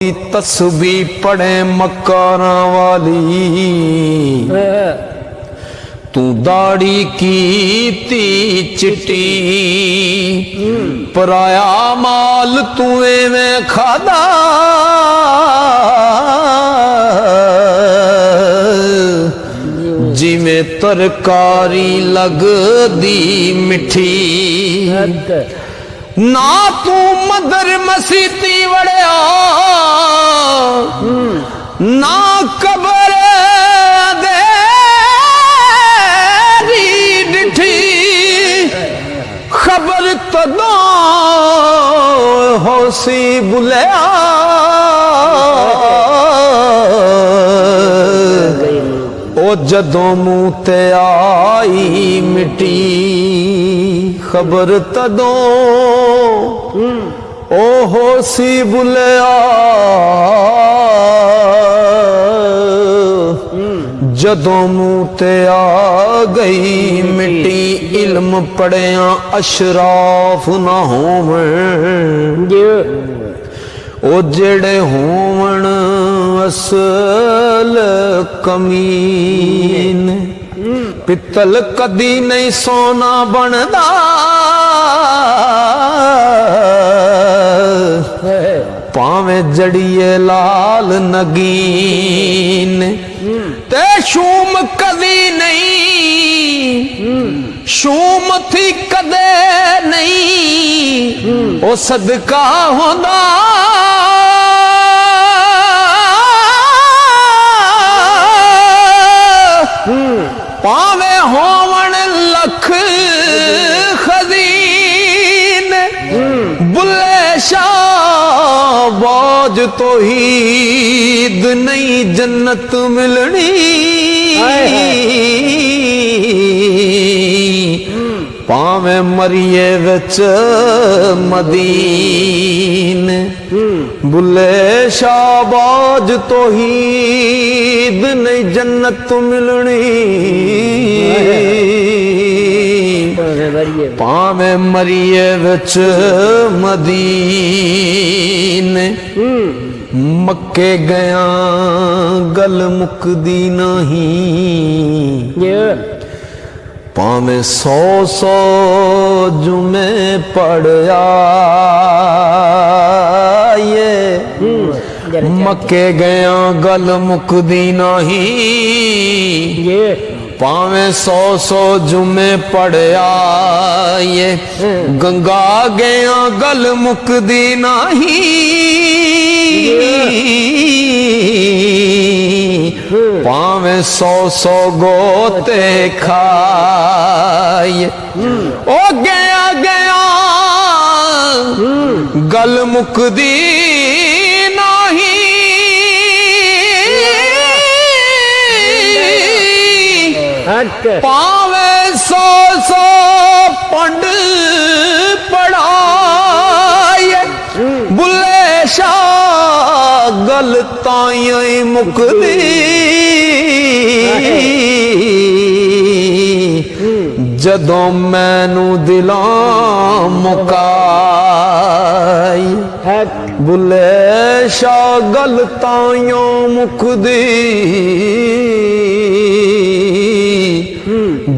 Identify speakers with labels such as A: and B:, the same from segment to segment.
A: तस्बीह पढ़े मकारा वाली तू दाढ़ी की चिट्टी पराया माल तू एवें खादा जिमें तरकारी लगदी मिठी ना तू मदर मसीती वड़िया ना कबर दे डिठी खबर तदो होसी बुलिया ओ जदों मुंह ते आई मिट्टी खबर तदों ओ होसी बुलिया जदों मुंह ते आ गई मिट्टी इल्म पढ़िया अशराफ ना होवन ओ जेड़े होवन असल कमीन पित्तल कदी नहीं सोना बनदा पावे जड़िए लाल नगीन ते शूम कदी नहीं शूम थी कदे नहीं ओ सदका होंदा पावे होवन लख खजीन बुल्ले शाह बाज तो हीद नहीं जन्नत मिलनी पावे मरिए विच मदीन बुल्ले शाहबाज तो हीद नहीं जन्नत मिलनी पावे मरिए विच मदीन मक्के गया गल मुकदी नहीं पावे 100 जुमे पढ़या ये मक्के गया गल मुकदी नहीं पावे 100 जुमे पढ़या ये गंगा गया गल मुकदी नहीं पावे 100 गोते खाए ओ गया गया गल मुकदी नहीं पावे 100 पंड पढ़ाए बुल्ले शाह गल ताई मुकदी जदों मैनू दिलां मुकाई बुल्ले शाह गल ताइयों मुकदी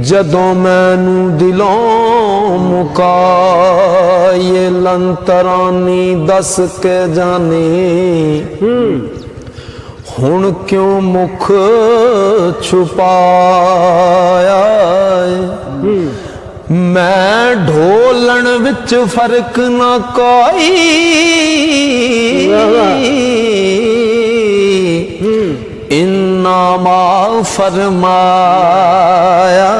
A: जदों मैनू दिलों मुकाए लंतरानी दस के जाने हुण क्यों मुख छुपाया मैं ढोलन विच फर्क ना कोई इन्नामा फरमाया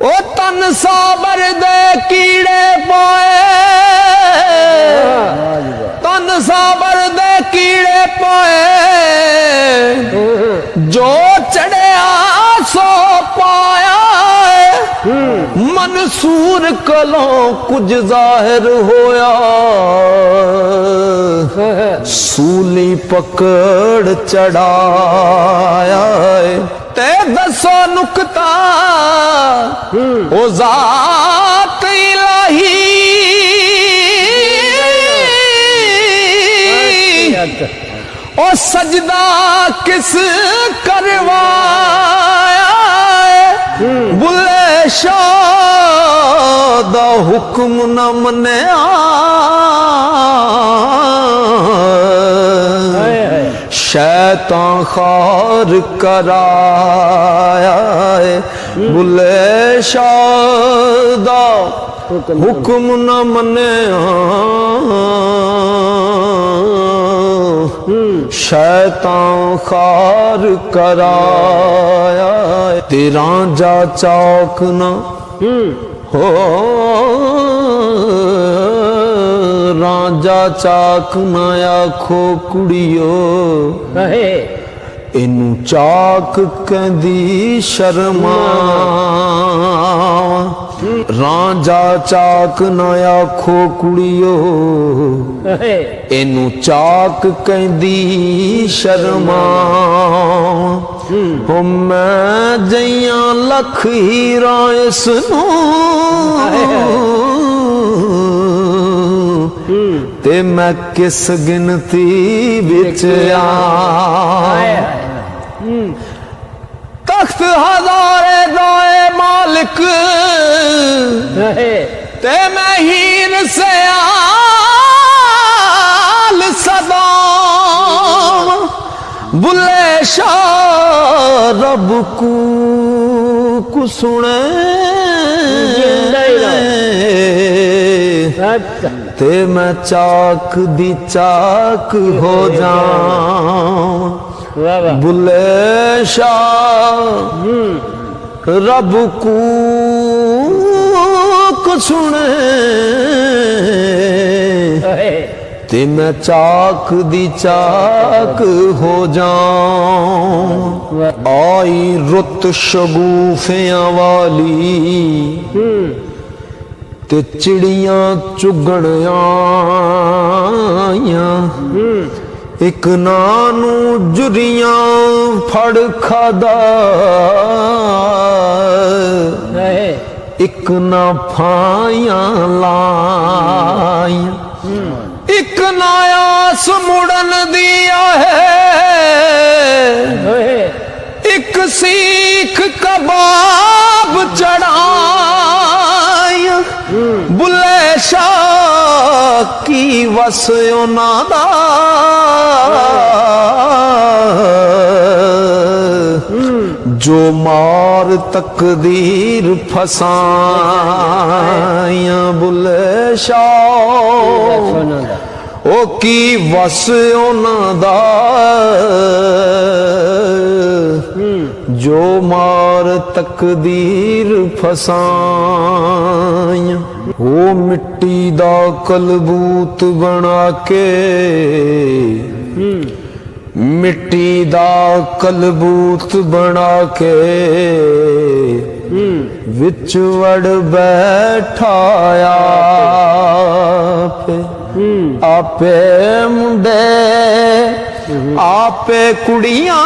A: ओ तन साबर दे कीड़े पाए तन साबर दे कीड़े पाए जो चढ़िया सो पाया मंसूर कलों कुछ जाहिर होया सूली पकड़ चढ़ाया ते दसो नुकता ओ जात इलाही ओ सजदा किस करवाया बुले शाह दा हुक्म न मन्या शैतान खार कराया बुले शाह दा हुक्म न मन्या शैतान खार कराया तेरा जा चौक न हो राजा चाक न आखो कुड़ियो इनू चाक कहदी शर्मा राजा चाक न आखो कुड़ियो इनू चाक कहदी शर्मा हो मैं जइया लख हीरा इसनू ते मैं किस गिनती बिच तख्त हजारे दाए मालिक ते मैं हीर से आल सदा बुले शाह रब को सुने ते मैं चाक दी चाक हो जाऊं बुले शाह रब को सुने ते मैं चाक दी चाक हो जाऊं आई रुत शगुफियां वाली ते चिड़ियां चुगण आईयां एक नानू जुरियां फड़ खादा एक ना फाइयां लाइयां एक नायास मुड़न दिया है एक सीख कबाब चढ़ाया बुले शाह की वस उन्हां दा जो मार तकदीर फसाया बुले शाह ओ की वस उन्हां दा जो मार तकदीर फसाया वो मिट्टी दा कलबूत बना के मिट्टी दा कलबूत बना के विच वड़ बैठाया आपे मुंडे आपे कुड़ियां